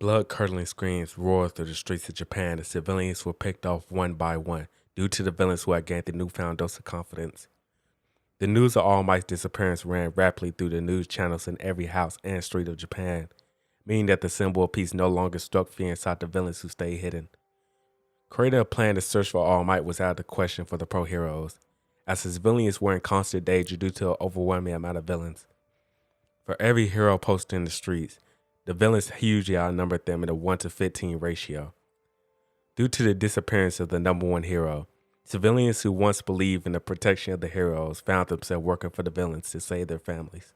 Blood-curdling screams roared through the streets of Japan as civilians were picked off one by one due to the villains who had gained the newfound dose of confidence. The news of All Might's disappearance ran rapidly through the news channels in every house and street of Japan, meaning that the symbol of peace no longer struck fear inside the villains who stayed hidden. Creating a plan to search for All Might was out of the question for the pro-heroes, as his villains were in constant danger due to an overwhelming amount of villains. For every hero posted in the streets, the villains hugely outnumbered them in a 1 to 15 ratio. Due to the disappearance of the number one hero, civilians who once believed in the protection of the heroes found themselves working for the villains to save their families.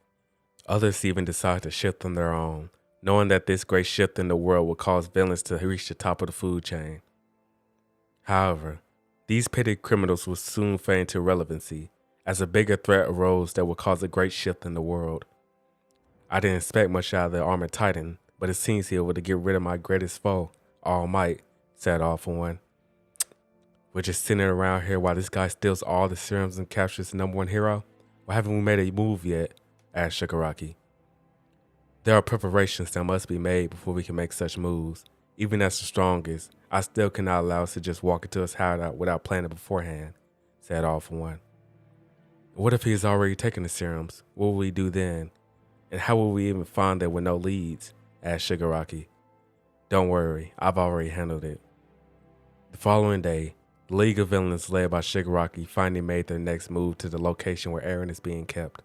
Others even decided to shift on their own, knowing that this great shift in the world would cause villains to reach the top of the food chain. However, these petty criminals would soon fade into irrelevancy, as a bigger threat arose that would cause a great shift in the world. I didn't expect much out of the armored titan, but it seems he able to get rid of my greatest foe, All Might, said All for One. We're just sitting around here while this guy steals all the serums and captures the number one hero? Why haven't we made a move yet? Asked Shigaraki. There are preparations that must be made before we can make such moves. Even as the strongest, I still cannot allow us to just walk into his hideout without planning beforehand, said All for One. What if he has already taken the serums? What will we do then? And how will we even find them with no leads? Asked Shigaraki. Don't worry, I've already handled it. The following day, the League of Villains led by Shigaraki finally made their next move to the location where Eren is being kept.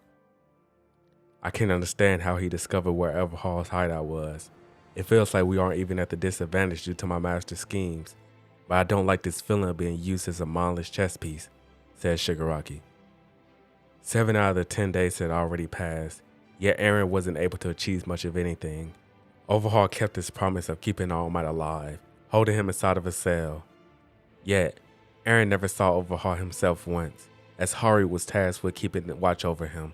I can't understand how he discovered where Overhaul's hideout was. It feels like we aren't even at the disadvantage due to my master's schemes, but I don't like this feeling of being used as a mindless chess piece, said Shigaraki. 7 out of the 10 days had already passed, yet Eren wasn't able to achieve much of anything. Overhaul kept his promise of keeping All Might alive, holding him inside of a cell. Yet, Eren never saw Overhaul himself once, as Hari was tasked with keeping watch over him.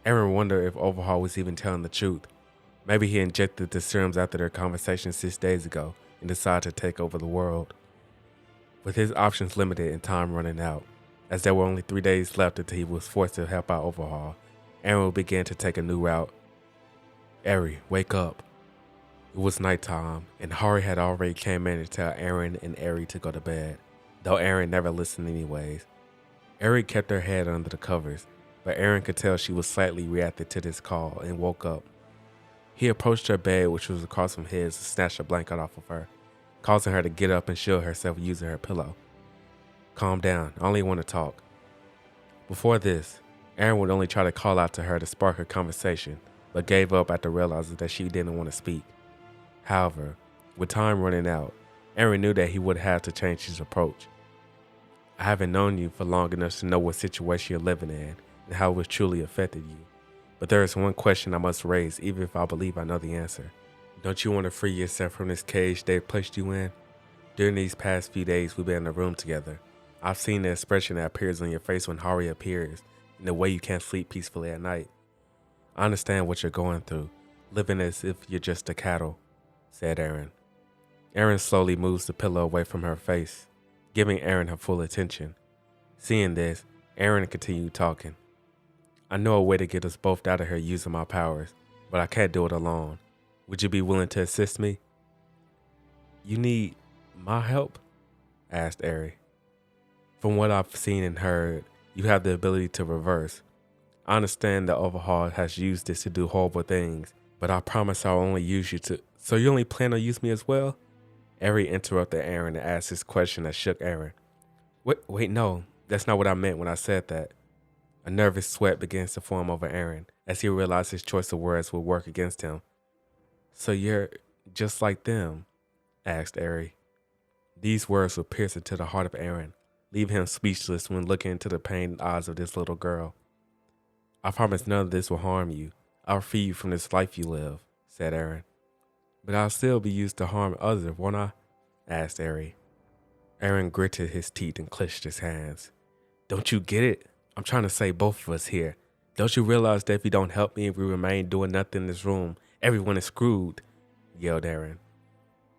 Eren wondered if Overhaul was even telling the truth. Maybe he injected the serums after their conversation 6 days ago and decided to take over the world. With his options limited and time running out, as there were only 3 days left until he was forced to help out Overhaul, Eren began to take a new route. Eri, wake up. It was nighttime, and Hari had already came in to tell Eren and Eri to go to bed, though Eren never listened anyways. Eri kept her head under the covers, but Eren could tell she was slightly reacted to this call and woke up. He approached her bed, which was across from his, and snatched a blanket off of her, causing her to get up and shield herself using her pillow. Calm down, I only want to talk. Before this, Eren would only try to call out to her to spark a conversation, but gave up after realizing that she didn't want to speak. However, with time running out, Eren knew that he would have to change his approach. I haven't known you for long enough to know what situation you're living in and how it has truly affected you. But there is one question I must raise, even if I believe I know the answer. Don't you want to free yourself from this cage they've placed you in? During these past few days we've been in a room together, I've seen the expression that appears on your face when Hari appears, and the way you can't sleep peacefully at night. I understand what you're going through, living as if you're just a cattle, said Eren. Eren slowly moves the pillow away from her face, giving Eren her full attention. Seeing this, Eren continued talking. I know a way to get us both out of here using my powers, but I can't do it alone. Would you be willing to assist me? You need my help? Asked Eri. From what I've seen and heard, you have the ability to reverse. I understand that Overhaul has used this to do horrible things, but I promise I'll only use you to... So you only plan on using me as well? Eri interrupted Eren and asked this question that shook Eren. Wait, no, that's not what I meant when I said that. A nervous sweat begins to form over Eren as he realized his choice of words would work against him. So you're just like them? Asked Eri. These words would pierce into the heart of Eren, leaving him speechless when looking into the pained eyes of this little girl. I promise none of this will harm you. I'll free you from this life you live, said Eren. But I'll still be used to harm others, won't I? Asked Eri. Eren gritted his teeth and clenched his hands. Don't you get it? I'm trying to save both of us here. Don't you realize that if you don't help me and we remain doing nothing in this room, everyone is screwed? Yelled Eren.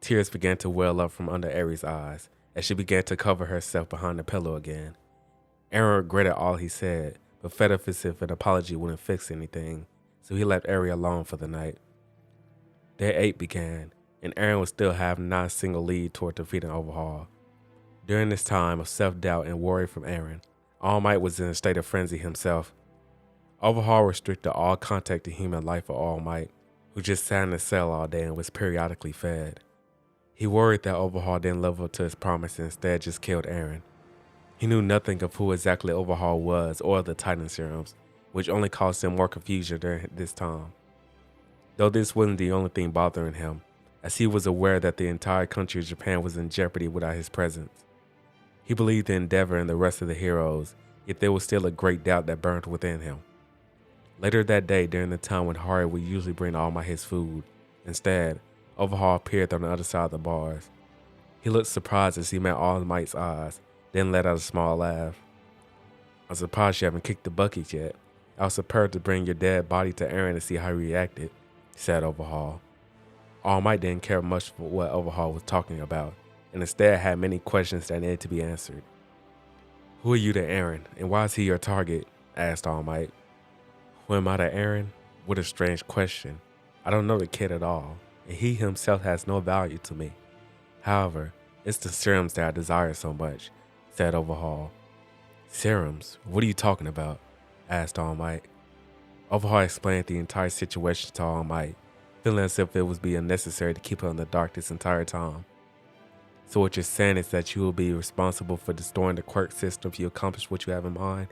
Tears began to well up from under Eri's eyes as she began to cover herself behind the pillow again. Eren regretted all he said, but felt as if an apology wouldn't fix anything, so he left Eri alone for the night. Day 8 began, and Eren would still have not a single lead toward defeating Overhaul. During this time of self-doubt and worry from Eren, All Might was in a state of frenzy himself. Overhaul restricted all contact to human life for All Might, who just sat in a cell all day and was periodically fed. He worried that Overhaul didn't live up to his promise and instead just killed Eren. He knew nothing of who exactly Overhaul was or the Titan serums, which only caused him more confusion during this time. Though this wasn't the only thing bothering him, as he was aware that the entire country of Japan was in jeopardy without his presence. He believed in Endeavor and the rest of the heroes, yet there was still a great doubt that burned within him. Later that day, during the time when Hari would usually bring All Might his food, instead, Overhaul appeared on the other side of the bars. He looked surprised as he met All Might's eyes, then let out a small laugh. "I'm surprised you haven't kicked the bucket yet. I was prepared to bring your dead body to Eren to see how he reacted," said Overhaul. All Might didn't care much for what Overhaul was talking about, and instead had many questions that needed to be answered. "Who are you to Eren, and why is he your target?" asked All Might. "Who am I to Eren? What a strange question. I don't know the kid at all, and he himself has no value to me. However, it's the serums that I desire so much," said Overhaul. "Serums? What are you talking about?" asked All Might. Overhaul explained the entire situation to All Might, feeling as if it would be unnecessary to keep her in the dark this entire time. "So what you're saying is that you will be responsible for destroying the quirk system if you accomplish what you have in mind?"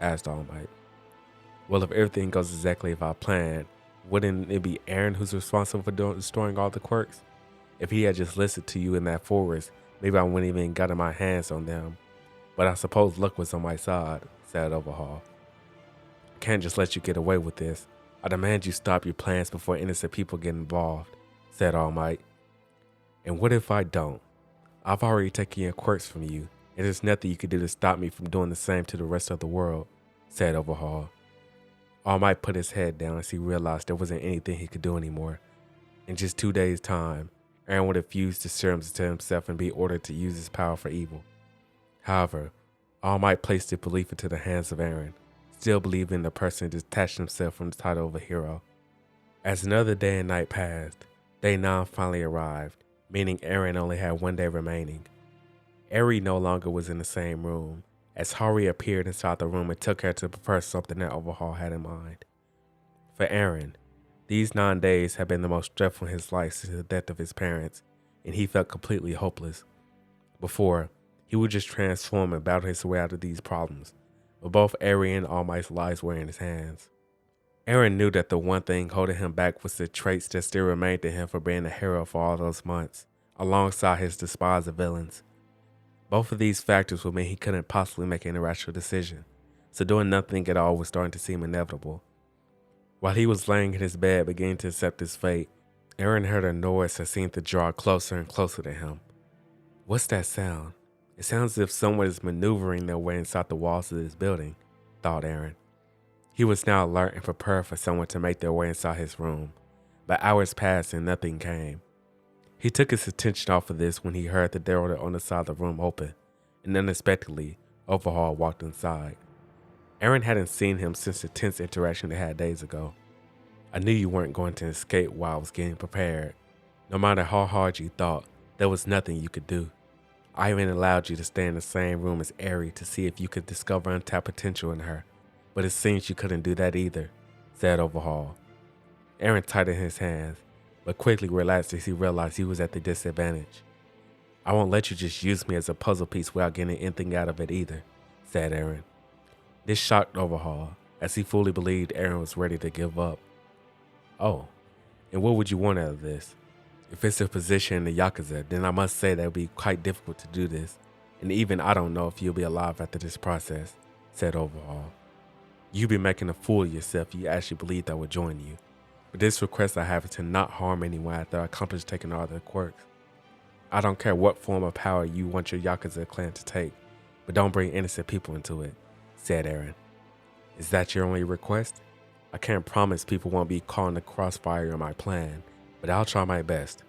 asked All Might. "Well, if everything goes exactly as I planned, wouldn't it be Eren who's responsible for destroying all the quirks? If he had just listened to you in that forest, maybe I wouldn't even gotten my hands on them. But I suppose luck was on my side," said Overhaul. "I can't just let you get away with this. I demand you stop your plans before innocent people get involved," said All Might. "And what if I don't? I've already taken your quirks from you, and there's nothing you can do to stop me from doing the same to the rest of the world," said Overhaul. All Might put his head down as he realized there wasn't anything he could do anymore. In just 2 days' time, Eren would have fused the serums to himself and be ordered to use his power for evil. However, All Might placed his belief into the hands of Eren, still believing the person detached himself from the title of a hero. As another day and night passed, day 9 finally arrived, meaning Eren only had 1 day remaining. Eri no longer was in the same room, as Hari appeared inside the room and took her to prepare something that Overhaul had in mind. For Eren, these 9 days had been the most stressful in his life since the death of his parents, and he felt completely hopeless. Before, he would just transform and battle his way out of these problems, but both Eren and All Might's lives were in his hands. Eren knew that the one thing holding him back was the traits that still remained to him for being a hero for all those months, alongside his despised villains. Both of these factors would mean he couldn't possibly make any rational decision, so doing nothing at all was starting to seem inevitable. While he was laying in his bed beginning to accept his fate, Eren heard a noise that seemed to draw closer and closer to him. "What's that sound? It sounds as if someone is maneuvering their way inside the walls of this building," thought Eren. He was now alert and prepared for someone to make their way inside his room, but hours passed and nothing came. He took his attention off of this when he heard the door on the side of the room open, and unexpectedly, Overhaul walked inside. Eren hadn't seen him since the tense interaction they had days ago. "I knew you weren't going to escape while I was getting prepared. No matter how hard you thought, there was nothing you could do. I even allowed you to stay in the same room as Eri to see if you could discover untapped potential in her, but it seems you couldn't do that either," said Overhaul. Eren tightened his hands, but quickly relaxed as he realized he was at the disadvantage. "I won't let you just use me as a puzzle piece without getting anything out of it either," said Eren. This shocked Overhaul, as he fully believed Eren was ready to give up. "Oh, and what would you want out of this? If it's a position in the Yakuza, then I must say that it would be quite difficult to do this, and even I don't know if you'll be alive after this process," said Overhaul. "You'd be making a fool of yourself if you actually believed I would join you. But this request I have is to not harm anyone after I accomplish taking all their quirks. I don't care what form of power you want your Yakuza clan to take, but don't bring innocent people into it," said Eren. "Is that your only request? I can't promise people won't be caught in the crossfire of my plan, but I'll try my best."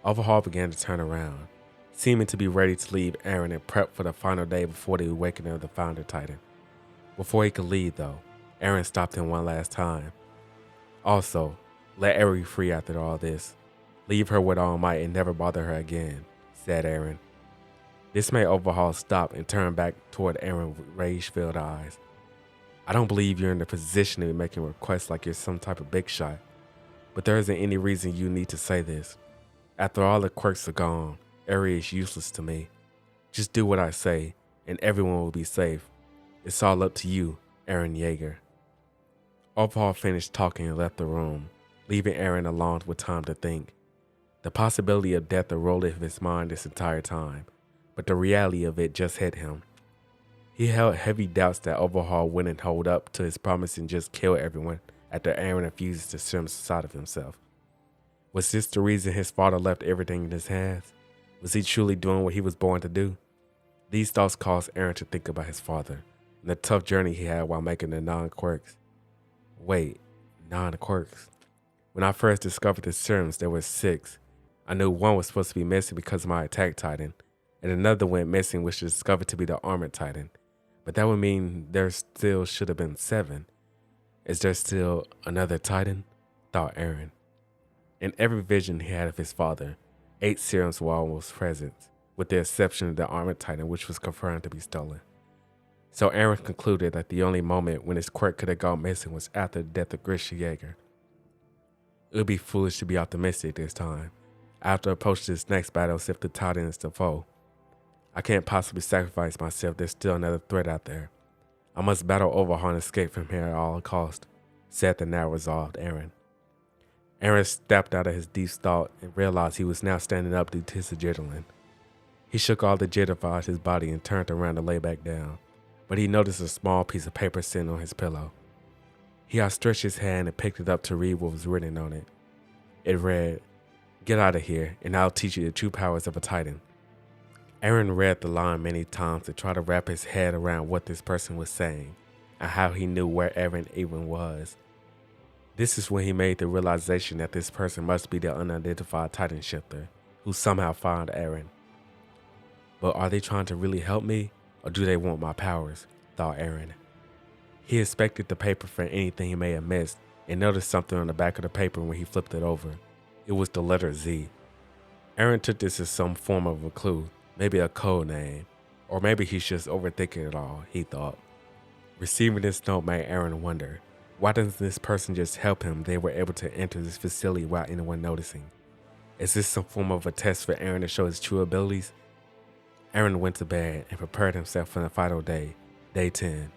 Overhaul began to turn around, seeming to be ready to leave Eren and prep for the final day before the awakening of the Founder Titan. Before he could leave, though, Eren stopped him one last time. "Also, let Eri free after all this. Leave her with All Might and never bother her again, said Eren. This made Overhaul stop and turn back toward Eren with rage-filled eyes. I don't believe you're in the position to be making requests like you're some type of big shot, but there isn't any reason you need to say this. After all the quirks are gone, Eri is useless to me. Just do what I say, and everyone will be safe. It's all up to you, Eren Yeager. Overhaul finished talking and left the room, leaving Eren alone with time to think. The possibility of death rolled in his mind this entire time, but the reality of it just hit him. He held heavy doubts that Overhaul wouldn't hold up to his promise and just kill everyone after Eren infuses the serums inside of himself. Was this the reason his father left everything in his hands? Was he truly doing what he was born to do? These thoughts caused Eren to think about his father and the tough journey he had while making the non-quirks. Wait, non-quirks? When I first discovered the serums, there were 6. I knew one was supposed to be missing because of my attack titan, and another went missing which was discovered to be the armored titan. But that would mean there still should have been 7. Is there still another titan? Thought Eren. In every vision he had of his father, 8 serums were almost present, with the exception of the armored titan which was confirmed to be stolen. So Eren concluded that the only moment when his quirk could have gone missing was after the death of Grisha Yeager. It would be foolish to be optimistic this time. I have to approach this next battle as if the titan is the foe. I can't possibly sacrifice myself, there's still another threat out there. I must battle Overhaul and escape from here at all costs, said the now resolved Eren. Eren stepped out of his deep thought and realized he was now standing up due to his adrenaline. He shook all the jitter out his body and turned around to lay back down, but he noticed a small piece of paper sitting on his pillow. He outstretched his hand and picked it up to read what was written on it. It read, "Get out of here, and I'll teach you the true powers of a titan." Eren read the line many times to try to wrap his head around what this person was saying and how he knew where Eren even was. This is when he made the realization that this person must be the unidentified titan shifter who somehow found Eren. But are they trying to really help me, or do they want my powers? Thought Eren. He inspected the paper for anything he may have missed and noticed something on the back of the paper when he flipped it over. It was the letter Z. Eren took this as some form of a clue, maybe a code name, or maybe he's just overthinking it all, he thought. Receiving this note made Eren wonder, why doesn't this person just help him? They were able to enter this facility without anyone noticing. Is this some form of a test for Eren to show his true abilities? Eren went to bed and prepared himself for the final day, day 10.